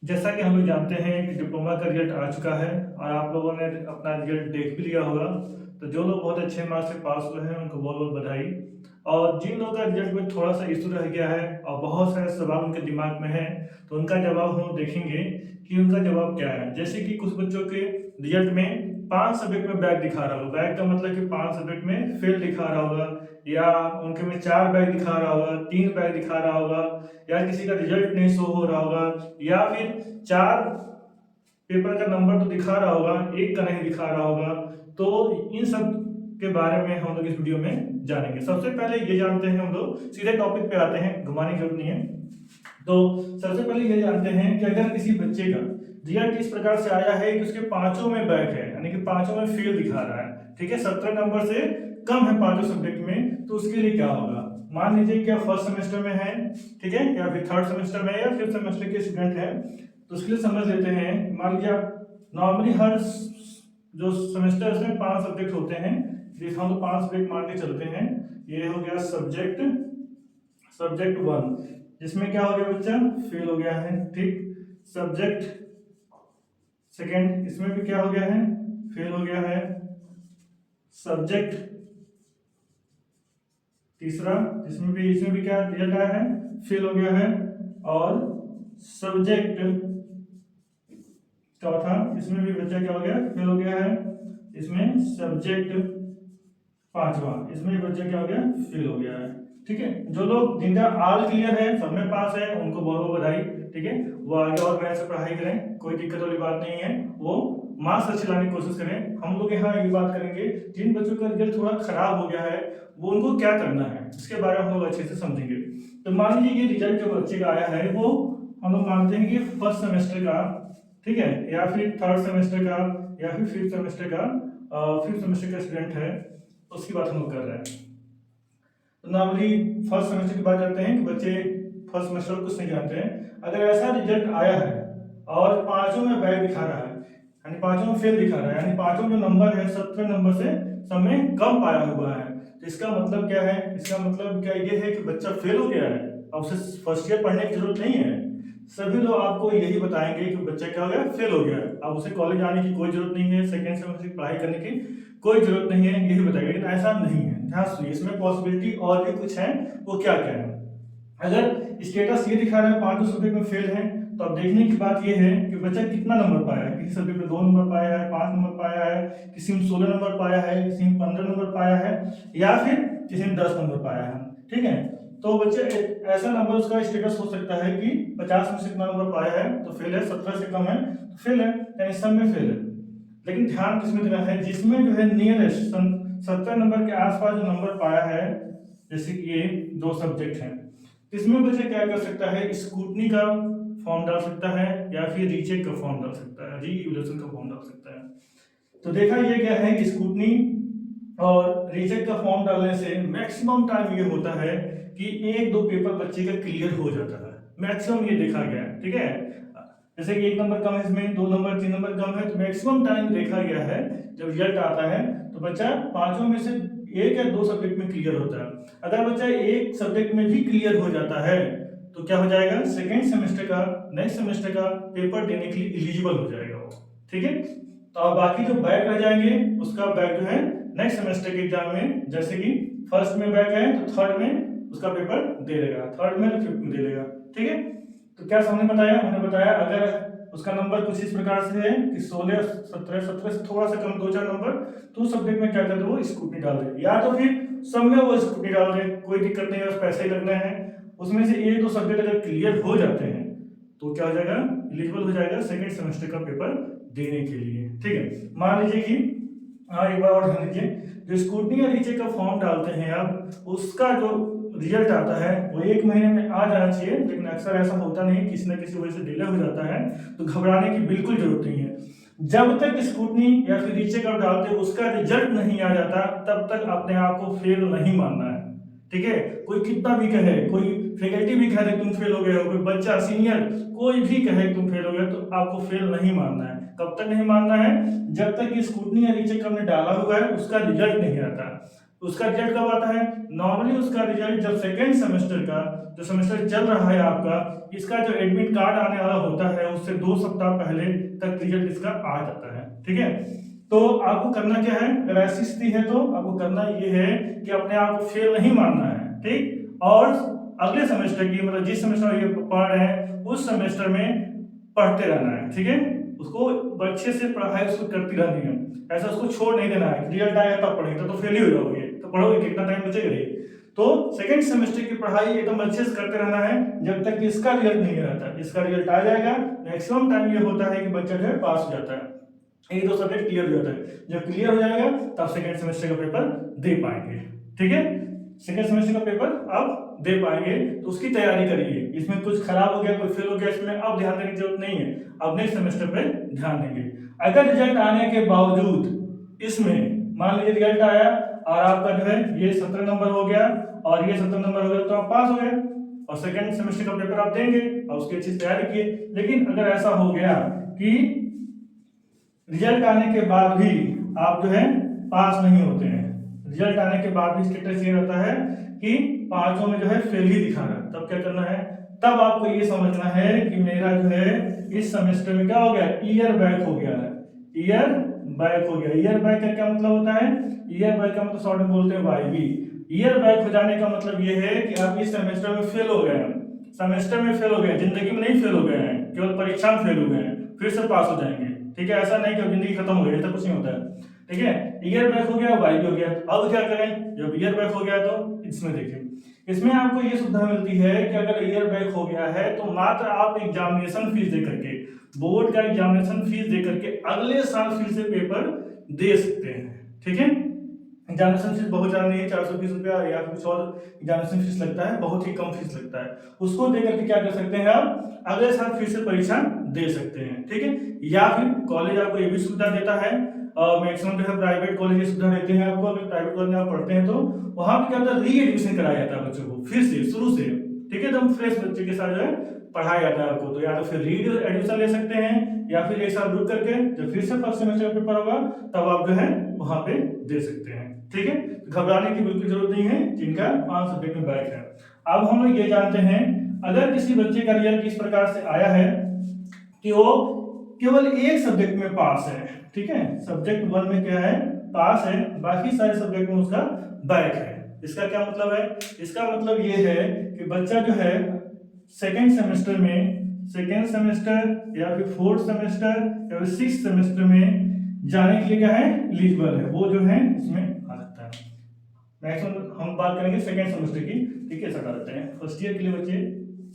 जैसा कि हम लोग जानते हैं कि डिप्लोमा का रिजल्ट आ चुका है और आप लोगों ने अपना रिजल्ट देख भी लिया होगा। तो जो लोग बहुत अच्छे मार्क्स से पास हुए हैं उनको बहुत बहुत बधाई। और जिन लोगों का रिजल्ट में थोड़ा सा इशू रह गया है और बहुत सारे सवाल उनके दिमाग में है, तो उनका जवाब हम देखेंगे कि उनका जवाब क्या है। जैसे कि कुछ बच्चों के रिजल्ट में 5 सब्जेक्ट में बैक दिखा रहा होगा, बैक का मतलब कि 5 सब्जेक्ट में फेल दिखा रहा होगा, या उनके में 4 बैक दिखा रहा होगा, 3 बैक दिखा रहा होगा, या किसी का रिजल्ट नहीं शो हो रहा होगा, या फिर 4 पेपर का नंबर तो दिखा रहा होगा, एक का नहीं दिखा रहा होगा। तो इन सब के बारे में हम लोग इस वीडियो में जानेंगे। सबसे पहले ये जानते हैं, हम लोग सीधे टॉपिक पे आते हैं, घुमाने की जरूरत नहीं है। तो सबसे पहले ये जानते हैं कि अगर किसी बच्चे का रिजल्ट इस प्रकार से आया है कि उसके पांचों में बैक है, यानी कि पांचों में फेल दिखा रहा है, ठीक है, 17 नंबर से कम है पांचों सब्जेक्ट में, तो उसके लिए क्या होगा। मान लीजिए क्या फर्स्ट सेमेस्टर में है, ठीक है, या फिर थर्ड सेमेस्टर में या फिफ्थ सेमेस्टर के स्टूडेंट है, तो उसके लिए समझ लेते हैं। मान लीजिए आप नॉर्मली हर जो सेमेस्टर उसमें 5 सब्जेक्ट होते हैं, जिस हम तो 5 सब्जेक्ट मान के चलते हैं। ये हो गया सब्जेक्ट सब्जेक्ट 1, जिसमें क्या हो गया बच्चा, फेल हो गया है, ठीक। सब्जेक्ट सेकेंड, इसमें भी क्या हो गया है, फेल हो गया है। सब्जेक्ट तीसरा, इसमें भी क्या रिजल्ट आया है, फेल हो गया है। और सब्जेक्ट चौथा, इसमें भी बच्चा क्या हो गया, फेल हो गया है। इसमें सब्जेक्ट पांचवा, इसमें भी बच्चा क्या हो गया, फेल हो गया है, ठीक है। जो लोग जिनका ऑल क्लियर है, सब में पास है, उनको बहुत बहुत बधाई, ठीक है। वो आगे और मेहनत से पढ़ाई करें, कोई दिक्कत वाली बात नहीं है, वो मार्क्स अच्छे लाने की कोशिश करें। हम लोग यहाँ ये बात करेंगे जिन बच्चों का रिजल्ट थोड़ा खराब हो गया है, वो उनको क्या करना है, इसके बारे में हम लोग अच्छे से समझेंगे। तो मान लीजिए ये रिजल्ट जो बच्चे का आया है, वो हम लोग मानते हैं कि फर्स्ट सेमेस्टर का, ठीक है, या फिर थर्ड सेमेस्टर का, या फिर फिफ्थ सेमेस्टर का, फिफ्थ सेमेस्टर का स्टूडेंट है, उसकी बात हम लोग कर रहे हैं। तो नॉर्मली फर्स्ट सेमेस्टर की बात करते हैं कि बच्चे फर्स्ट सेमेस्टर कुछ नहीं जानते हैं। अगर ऐसा रिजल्ट आया है और पांचों में बैक दिखा रहा है, यानी पांचों में फेल दिखा रहा है, यानी पांचों जो नंबर है 17 नंबर से सब में कम पाया हुआ है, तो इसका मतलब क्या है, इसका मतलब क्या ये है कि बच्चा फेल हो गया है, अब उसे फर्स्ट ईयर पढ़ने की जरूरत नहीं है। सभी लोग आपको यही बताएंगे कि बच्चा क्या हो गया, फेल हो गया है, अब उसे कॉलेज आने की कोई जरूरत नहीं है, सेकेंड सेमेस्टर की पढ़ाई करने की कोई जरूरत नहीं है, यही बताएगा। लेकिन ऐसा नहीं है, ध्यान सुनिए, इसमें पॉसिबिलिटी और भी कुछ है। वो क्या क्या है, अगर स्टेटस ये दिखा रहा है पांचों सब्जेक्ट में फेल है, तो अब देखने की बात ये है कि बच्चा कितना नंबर पाया है। किसी सब्जेक्ट में 2 नंबर पाया है, 5 नंबर पाया है, किसी में 16 नंबर पाया है, किसी में 15 नंबर पाया है, या फिर किसी में 10 नंबर पाया है, ठीक है। तो बच्चे ऐसा नंबर उसका स्टेटस हो सकता है कि 50 में से कितना नंबर पाया है तो फेल है, 17 से कम है तो फेल है, यानी सब में फेल है। लेकिन ध्यान किसमें देना है, जिसमें जो है नियरेस्ट 70 नंबर के आसपास जो नंबर पाया है, जैसे कि ये 2 सब्जेक्ट हैं, इसमें बच्चा क्या कर सकता है, स्क्रूटनी का फॉर्म डाल सकता है, या फिर रीचेक का फॉर्म डाल सकता है, रीइवैल्यूएशन का फॉर्म डाल सकता है। तो देखा ये क्या है कि स्क्रूटनी और रीचेक का फॉर्म डालने से मैक्सिमम टाइम ये होता है कि 1-2 पेपर बच्चे का क्लियर हो जाता है, मैक्सिमम ये देखा गया है, ठीक है। जैसे कि 1 नंबर कम है, इसमें 2 नंबर 3 नंबर कम है, तो मैक्सिमम टाइम देखा गया है जब रिजल्ट आता है तो बच्चा पांचों में से 1 या 2 सब्जेक्ट में क्लियर होता है। अगर बच्चा एक सब्जेक्ट में भी क्लियर हो जाता है तो क्या हो जाएगा, सेकेंड सेमेस्टर का, नेक्स्ट सेमेस्टर का पेपर देने के लिए एलिजिबल हो जाएगा वो, ठीक है। तो अब बाकी जो बैक रह जाएंगे, उसका बैक जो है नेक्स्ट सेमेस्टर के एग्जाम में, जैसे कि फर्स्ट में बैक है तो थर्ड में उसका पेपर दे देगा, थर्ड में तो फिफ्थ में दे देगा, ठीक है। तो क्या हमने बताया, हमने बताया अगर उसका नंबर कुछ इस प्रकार से है कि 16 17 17 से थोड़ा सा कम 2-4 नंबर, तो उस सब्जेक्ट में क्या कर दे, वो स्कूटी डाल दे, या तो फिर सब में वो स्कूटी डाल दे, कोई दिक्कत नहीं है, बस पैसे ही लगने हैं। उसमें से 1-2 सब्जेक्ट अगर क्लियर हो जाते हैं तो क्या हो जाएगा, एलिजिबल हो जाएगा सेकेंड सेमेस्टर का पेपर देने के लिए, ठीक है। मान लीजिए कि एक बार और ध्यान दीजिए, जो स्कूटनी या रीचेक का फॉर्म डालते हैं आप, उसका जो रिजल्ट आता है वो 1 महीने में आ जाना चाहिए, लेकिन अक्सर ऐसा होता नहीं, किसी न किसी वजह से डिले हो जाता है, तो घबराने की बिल्कुल जरूरत नहीं है। जब तक स्कूटनी या फिर रीचेक आप डालते हो उसका रिजल्ट नहीं आ जाता, तब तक अपने आप को फेल नहीं मानना है, ठीक है। कोई कितना भी कहे, कोई फैकल्टी भी कहे तुम फेल हो गए हो, कोई बच्चा सीनियर कोई भी कहे तुम फेल हो गए, तो आपको फेल नहीं मानना है। कब तक नहीं मानना है, जब तक ये स्कूटनी या रीचेक हमने डाला हुआ है उसका रिजल्ट नहीं आता। उसका रिजल्ट कब आता है, नॉर्मली उसका उसका रिजल्ट जब सेकेंड सेमेस्टर का जो सेमेस्टर चल रहा है आपका, इसका जो एडमिट कार्ड आने वाला होता है उससे 2 सप्ताह पहले तक रिजल्ट इसका आ जाता है। ठीक है, तो आपको करना क्या है, अगर ऐसी स्थिति है तो आपको करना ये है कि अपने आप को फेल नहीं मानना है। ठीक, और अगले सेमेस्टर की मतलब जिस सेमेस्टर में ये पढ़ रहे हैं उस सेमेस्टर में पढ़ते रहना है। ठीक है, उसको अच्छे से पढ़ाई उसको करती रहनी है, ऐसा उसको छोड़ नहीं देना है। रिजल्ट आएगा तब पढ़ेंगे तो फेल ही हो जाओगे, तो पढ़ोगे कितना टाइम बचेगा ये। तो सेकंड सेमेस्टर की पढ़ाई एकदम अच्छे से करते रहना है जब तक कि इसका रिजल्ट नहीं रहता। इसका रिजल्ट आ जाएगा, मैक्सिमम टाइम ये होता है कि बच्चा जो है पास हो जाता है, 1-2 सब्जेक्ट क्लियर हो जाता है। जब क्लियर हो जाएगा तब सेकंड सेमेस्टर का पेपर दे पाएंगे। ठीक है, सेकंड सेमेस्टर का पेपर आप दे पाएंगे, तो उसकी तैयारी करिए। इसमें कुछ खराब हो गया, कोई फेल हो गया, इसमें अब ध्यान देने की जरूरत नहीं है, अब नेक्स्ट सेमेस्टर पे ध्यान देंगे। अगर रिजल्ट आने के बावजूद इसमें मान लीजिए रिजल्ट आया और आपका जो है ये 17 नंबर हो गया और ये 17 नंबर हो गया, तो आप पास हो गए और सेकंड सेमेस्टर का पेपर आप देंगे और उसकी अच्छी तैयारी किए। लेकिन अगर ऐसा हो गया कि रिजल्ट आने के बाद भी आप जो है पास नहीं होते हैं, रिजल्ट आने के बाद भी स्टेटस ये रहता है कि 5 में जो है फेल ही दिखा रहा है, तब क्या करना है, तब आपको ये समझना है कि मेरा जो है इस सेमेस्टर में क्या हो गया, ईयर बैक हो गया है। ईयर बैक हो गया, ईयर बैक का क्या मतलब होता है, ईयर बैक का मतलब शॉर्ट में बोलते हैं वाईबी। ईयर बैक हो जाने का मतलब ये है कि आप इस सेमेस्टर में फेल हो गए हैं, सेमेस्टर में फेल हो गए, जिंदगी में नहीं फेल हो गए हैं, केवल परीक्षा में फेल हो गए हैं, फिर से पास हो जाएंगे। ठीक है, ऐसा नहीं कि जिंदगी खत्म हो गई, ऐसा कुछ नहीं होता है। ठीक है, ईयर बैक हो गया, वाईबी हो गया, अब क्या करें, जब ईयर बैक हो गया तो इसमें देखिए, इसमें आपको ये सुविधा मिलती है कि अगर ईयर बैक हो गया है तो मात्र आप एग्जामिनेशन फीस दे करके, बोर्ड का एग्जामिनेशन फीस दे करके अगले साल फिर से पेपर दे सकते हैं। ठीक है, एग्जामिनेशन फीस बहुत ज्यादा नहीं है, 420 रुपया या कुछ और एग्जामिनेशन फीस लगता है, बहुत ही कम फीस लगता है। उसको दे करके क्या कर सकते हैं आप, अगले साल फिर से परीक्षा दे सकते हैं। ठीक है, या फिर कॉलेज आपको ये भी सुविधा देता है, मैक्सिमम जो है प्राइवेट कॉलेज ये सुविधा देते हैं आपको। अगर प्राइवेट कॉलेज में आप पढ़ते हैं तो वहां पे क्या होता है, री एडमिशन कराया जाता है बच्चों को फिर से शुरू से। ठीक है, एकदम फ्रेश बच्चे के साथ जो है पढ़ाया जाता है आपको। तो या तो फिर री एडमिशन ले सकते हैं या फिर एक साल रुक करके जब फिर से फर्स्ट सेमेस्टर का पेपर होगा तब आप जो है वहां पे दे सकते हैं। ठीक है, घबराने की बिल्कुल जरूरत नहीं है जिनका 5 सब्जेक्ट में बैक है। अब हम लोग ये जानते हैं, अगर किसी बच्चे का रिजल्ट इस प्रकार से आया है कि वो केवल एक सब्जेक्ट में पास है, ठीक है, सब्जेक्ट 1 में क्या है, पास है, बाकी सारे सब्जेक्ट में उसका बैक है। इसका क्या मतलब है, इसका मतलब ये है कि बच्चा जो है सेकेंड सेमेस्टर या फिर 4th सेमेस्टर या फिर 6th सेमेस्टर में जाने के लिए क्या है, एलिजिबल है, वो जो है इसमें आ सकता है। मैक्सिमम हम बात करेंगे सेकेंड सेमेस्टर की। ठीक है, सटा देते हैं फर्स्ट ईयर के लिए बच्चे,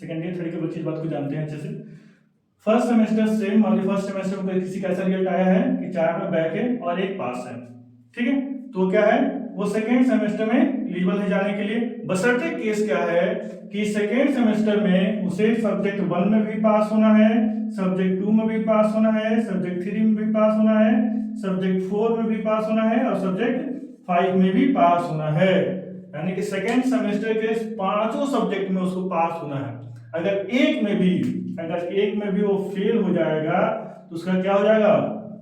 सेकेंड ईयर थर्ड के बच्चे इस बात को जानते हैं अच्छे से। फर्स्ट सेमेस्टर से मान लीजिए फर्स्ट सेमेस्टर में किसी का ऐसा रिजल्ट आया है कि 4 में बैक है और 1 पास है। ठीक है, तो क्या है, वो सेकेंड सेमेस्टर में एलिजिबल है जाने के लिए, बशर्ते केस क्या है कि सेकेंड सेमेस्टर में उसे सब्जेक्ट 1 में भी पास होना है, सब्जेक्ट 2 में भी पास होना है, सब्जेक्ट 3 में भी पास होना है, सब्जेक्ट 4 में भी पास होना है और सब्जेक्ट 5 में भी पास होना है। यानी कि सेकेंड सेमेस्टर के 5 सब्जेक्ट में उसको पास होना है। अगर एक में भी वो फेल हो जाएगा तो उसका क्या हो जाएगा,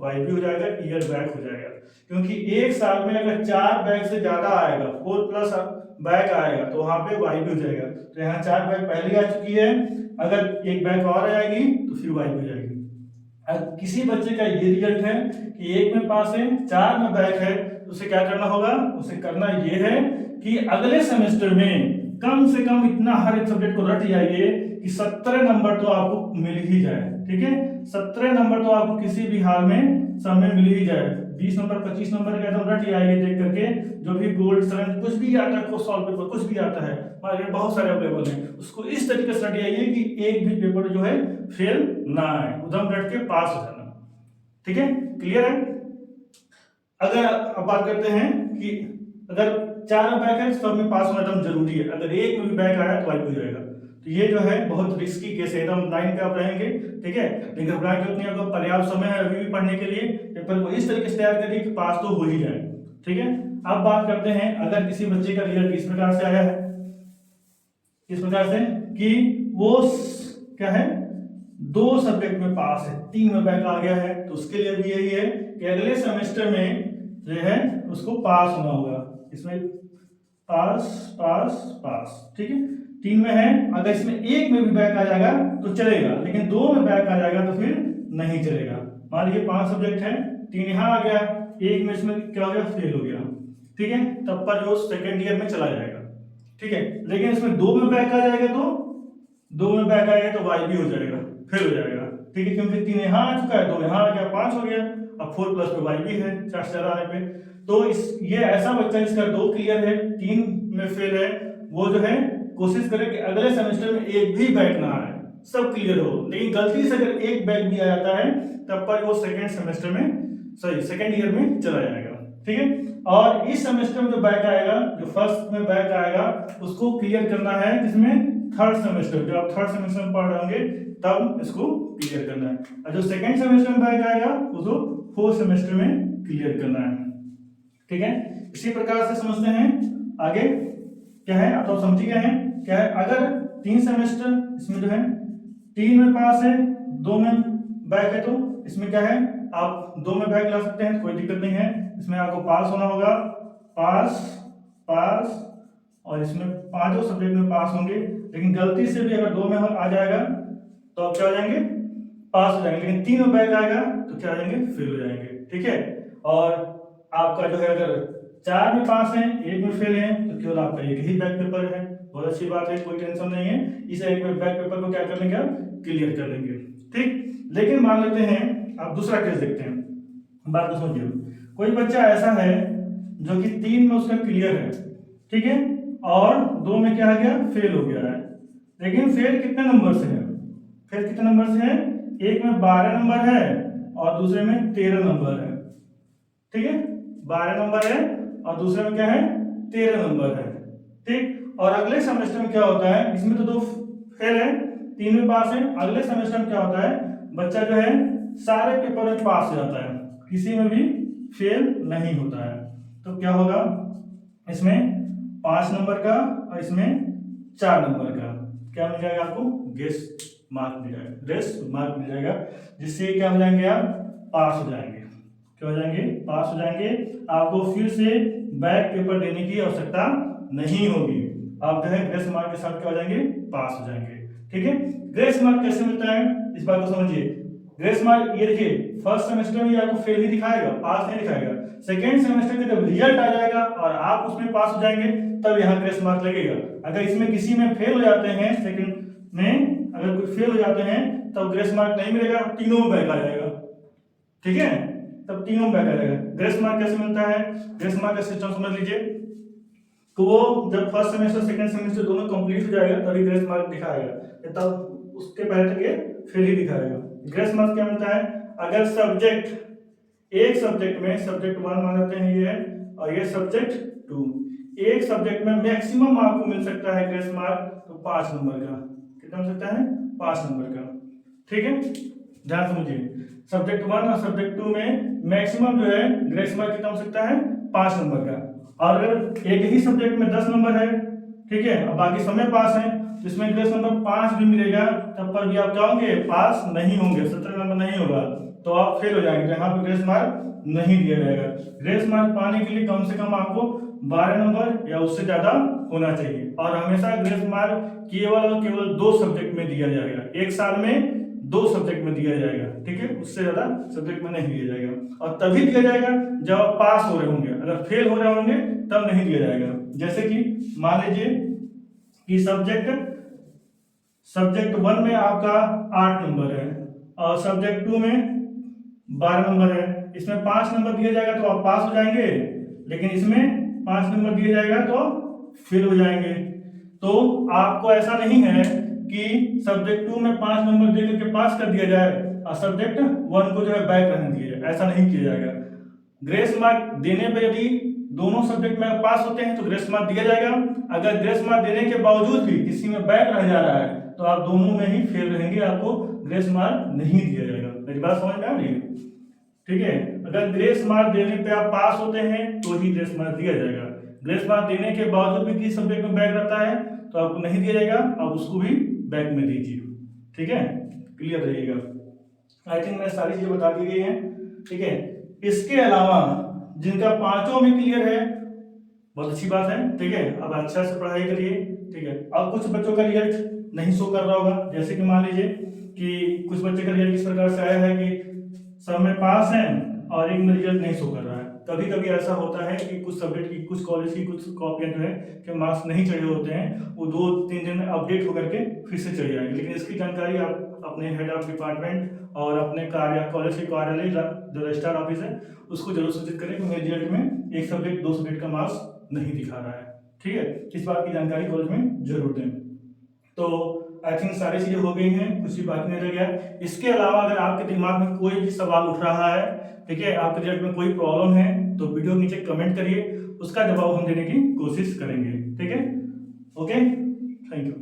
वाईबी हो जाएगा, ईयर बैक हो जाएगा। क्योंकि एक साल में अगर 4 बैक से ज्यादा आएगा, 4+ बैक आएगा तो वहां पे वाईबी हो जाएगा। तो यहाँ 4 बैक पहले आ चुकी है, अगर एक बैक और आएगी तो फिर वाईबी हो जाएगी। अगर किसी बच्चे का ये रिजल्ट है कि 1 में पास है, 4 में बैक है, तो उसे क्या करना होगा, उसे करना ये है कि अगले सेमेस्टर में कम से कम इतना हर एक सब्जेक्ट को रट जाइए कि 17 नंबर तो आपको मिल ही जाए। ठीक है, 17 नंबर तो आपको किसी भी हाल में सब में मिल ही जाए। 20 नंबर 25 नंबर का एकदम रट जाइए देख करके, जो भी गोल्ड सरन कुछ भी आता है, सॉल्व पेपर कुछ भी आता है, मार्केट बहुत सारे अवेलेबल हैं, उसको इस तरीके से रट जाइए कि एक भी पेपर जो है फेल ना आए, एकदम रट के पास हो जाना। ठीक है, क्लियर है। अगर अब बात करते हैं कि अगर 4 में बैक है सब में पास होना एकदम जरूरी है, अगर एक में भी बैक आया तो वाईबी हो जाएगा। तो ये जो है बहुत रिस्की केस है, एकदम लाइन पे आप रहेंगे। ठीक है, लेकिन घबराने की जरूरत नहीं, आपको पर्याप्त समय है अभी भी पढ़ने के लिए, पेपर को इस तरीके से तैयार करिए कि पास तो हो ही जाए। ठीक है, अब बात करते हैं, अगर किसी बच्चे का रिजल्ट इस प्रकार से आया है, इस प्रकार से कि वो क्या है 2 सब्जेक्ट में पास है, 3 में बैक आ गया है, तो उसके लिए भी यही है कि अगले सेमेस्टर में जो है उसको पास होना होगा। इसमें पास पास पास, ठीक है। 3 में है, अगर इसमें एक में भी बैक आ जाएगा तो चलेगा, लेकिन 2 में बैक आ जाएगा तो फिर नहीं चलेगा। मान लीजिए 5 सब्जेक्ट है, 3 यहाँ आ गया, एक में इसमें क्या हो गया, फेल हो गया, ठीक है, तब पर जो सेकेंड ईयर में चला जाएगा, ठीक है। लेकिन इसमें 2 में बैक आ जाएगा तो 2 में बैक आएगा तो वाई भी हो जाएगा, फेल हो जाएगा, ठीक है, क्योंकि 3 यहाँ आ चुका है, 2 यहाँ आ गया, 5 हो गया, अब 4 प्लस पे वाई भी है 4 से ज्यादा आने पे। तो ये ऐसा बच्चा जिसका 2 क्लियर है, 3 में फेल है, वो जो है कोशिश करे कि अगले सेमेस्टर में एक भी बैक ना आए, सब क्लियर हो। लेकिन गलती से अगर एक बैक भी आ जाता है तब पर वो सेकेंड सेमेस्टर में, सॉरी सेकेंड ईयर में चला जाएगा, ठीक है। और इस सेमेस्टर में जो बैक आएगा, जो फर्स्ट में बैक आएगा, उसको क्लियर करना है किसमें, थर्ड सेमेस्टर, जब आप थर्ड सेमेस्टर में पढ़ रहे होंगे तब इसको क्लियर करना है। और जो सेकेंड सेमेस्टर में बैक आएगा उसको फोर्थ सेमेस्टर में क्लियर करना है, ठीक है। इसी प्रकार से समझते हैं आगे क्या है, आप तो समझ गए हैं क्या है। अगर 3 सेमेस्टर इसमें जो है 3 में पास है, 2 में बैक है, तो इसमें क्या है, आप 2 में बैक ला सकते हैं, कोई दिक्कत नहीं है। इसमें आपको पास होना होगा, पास पास, और इसमें 5 सब्जेक्ट में पास होंगे। लेकिन गलती से भी अगर 2 में आ जाएगा तो आप क्या हो जाएंगे, पास हो जाएंगे, लेकिन 3 में बैक आएगा तो क्या हो जाएंगे, फेल हो जाएंगे, ठीक है। और आपका जो है अगर 4 में पास है, 1 में फेल है, तो केवल आपका एक ही बैक पेपर है, बहुत अच्छी बात है, कोई टेंशन नहीं है। इस एक बैक पेपर को क्या कर लेंगे, क्लियर कर लेंगे, ठीक। लेकिन मान लेते हैं, अब दूसरा केस देखते हैं, बात को समझिए। कोई बच्चा ऐसा है जो कि 3 में उसका क्लियर है, ठीक है, और 2 में क्या आ गया, फेल हो गया है। लेकिन फेल कितने नंबर से है, फेल कितने नंबर से है, एक में 12 नंबर है और दूसरे में 13 नंबर है, ठीक है, 12 नंबर है और दूसरे में क्या है, 13 नंबर है, ठीक। और अगले सेमेस्टर में क्या होता है, इसमें तो 2 फेल है, 3 में पास है, अगले सेमेस्टर में क्या होता है, बच्चा जो है सारे पेपर में पास हो जाता है, किसी में भी फेल नहीं होता है। तो क्या होगा, इसमें 5 नंबर का और इसमें 4 नंबर का क्या मिल जाएगा, आपको ग्रेस मार्क मिल जाएगा, ग्रेस मार्क मिल जाएगा, जिससे क्या हो जाएंगे, आप पास हो जाएंगे, क्या हो जाएंगे, पास हो जाएंगे। आपको फिर से बैक पेपर देने की आवश्यकता नहीं होगी, आप जो है ग्रेस मार्क के साथ क्या हो जाएंगे, पास हो जाएंगे, ठीक है। ग्रेस मार्क कैसे मिलता है, इस बात को समझिए। ग्रेस मार्क ये देखिए, फर्स्ट सेमेस्टर में आपको फेल ही दिखाएगा, पास नहीं दिखाएगा। सेकेंड सेमेस्टर का जब रिजल्ट आ जाएगा और आप उसमें पास हो जाएंगे तब यहाँ ग्रेस मार्क लगेगा। अगर इसमें किसी में फेल हो जाते हैं, सेकंड में अगर कोई फेल हो जाते हैं तब ग्रेस मार्क नहीं मिलेगा, तीनों में बैक आ जाएगा, ठीक है, तब तीनों में बैक आ जाएगा। ग्रेस मार्क कैसे मिलता है, ग्रेस मार्क का सिस्टम समझ लीजिए। तो वो जब फर्स्ट सेमेस्टर सेकंड सेमेस्टर दोनों कंप्लीट हो जाएगा तभी ग्रेस मार्क दिखाएगा, तब उसके पहले तक ये फेल ही दिखाएगा। ग्रेस मार्क क्या मिलता है, अगर सब्जेक्ट एक सब्जेक्ट में, सब्जेक्ट 1 मान लेते हैं ये है, और ये सब्जेक्ट 2, एक सब्जेक्ट में मैक्सिमम आपको मिल सकता है ग्रेस मार्क तो 5 नंबर का, कितना मिल सकता है, 5 नंबर का, ठीक है, ध्यान समझिए। सब्जेक्ट 1 और सब्जेक्ट 2 में मैक्सिमम जो है ग्रेस मार्क कितना हो सकता है, 5 नंबर का। और अगर एक ही सब्जेक्ट में 10 नंबर है, ठीक है, और बाकी समय पास है, तो इसमें ग्रेस नंबर 5 भी मिलेगा, तब पर भी आप क्या होंगे, पास नहीं होंगे, 17 नंबर नहीं होगा तो आप फेल हो जाएंगे, यहाँ पे ग्रेस मार्क नहीं दिया जाएगा। ग्रेस मार्क पाने के लिए कम से कम आपको 12 नंबर या उससे ज्यादा होना चाहिए, और हमेशा ग्रेस मार्क केवल और केवल 2 सब्जेक्ट में दिया जाएगा, एक साल में 2 सब्जेक्ट में दिया जाएगा, ठीक है, उससे ज्यादा सब्जेक्ट में नहीं दिया जाएगा। और तभी दिया जाएगा जब आप पास हो रहे होंगे, अगर फेल हो रहे होंगे तब नहीं दिया जाएगा। जैसे कि मान लीजिए कि सब्जेक्ट 1 में आपका 8 नंबर है और सब्जेक्ट 2 में 12 नंबर है, इसमें 5 नंबर दिया जाएगा तो आप पास हो जाएंगे, लेकिन इसमें 5 नंबर दिया जाएगा तो फेल हो जाएंगे। तो आपको ऐसा नहीं है कि सब्जेक्ट 2 में 5 नंबर दे करके पास कर दिया जाए और सब्जेक्ट 1 को जो है बैक रहने दिया जाए, ऐसा नहीं किया जाएगा। ग्रेस मार्क देने पे यदि दोनों सब्जेक्ट में पास होते हैं तो ग्रेस मार्क दिया जाएगा, अगर ग्रेस मार्क देने के बावजूद भी किसी में बैक रह जा रहा है तो आप दोनों में ही फेल रहेंगे, आपको ग्रेस मार्क नहीं दिया जाएगा। मेरी बात समझ में आ रही है, ठीक है। अगर ग्रेस मार्क देने पे आप पास होते हैं तो ही ग्रेस मार्क दिया जाएगा, ग्रेस मार्क देने के बावजूद भी किसी सब्जेक्ट में बैक रहता है तो आपको नहीं दिया जाएगा, आप उसको भी बैक में दीजिए, ठीक है, क्लियर रहिएगा। आई थिंक मैं सारी चीजें बता दी गई हैं, ठीक है। इसके अलावा जिनका 5 में क्लियर है बहुत अच्छी बात है, ठीक है। अब अच्छा से पढ़ाई करिए, ठीक है। अब कुछ बच्चों का रिजल्ट नहीं शो कर रहा होगा, जैसे कि मान लीजिए कि कुछ बच्चे का रिजल्ट इस प्रकार से आया है कि सब में पास है और एक में रिजल्ट नहीं शो कर रहा है। कभी कभी ऐसा होता है कि कुछ सब्जेक्ट की, कुछ कॉलेज की कुछ कॉपियां जो है कि मार्क्स नहीं चढ़े होते हैं, वो 2-3 दिन में अपडेट होकर के फिर से चढ़ जाएंगे। लेकिन इसकी जानकारी आप अपने हेड ऑफ डिपार्टमेंट और अपने कॉलेज के कार्यालय जो रजिस्ट्रार ऑफिस है उसको जरूर सूचित करें कि मेरे रिजल्ट में एक सब्जेक्ट 2 सब्जेक्ट का मार्क्स नहीं दिखा रहा है, ठीक है। इस बात की जानकारी कॉलेज में जरूर दें। तो आई थिंक सारी चीजें हो गई हैं, कुछ भी बाकी नहीं रह गया। इसके अलावा अगर आपके दिमाग में कोई भी सवाल उठ रहा है, ठीक है, आपके रिजल्ट में कोई प्रॉब्लम है, तो वीडियो नीचे कमेंट करिए, उसका जवाब हम देने की कोशिश करेंगे, ठीक है। Okay, thank you.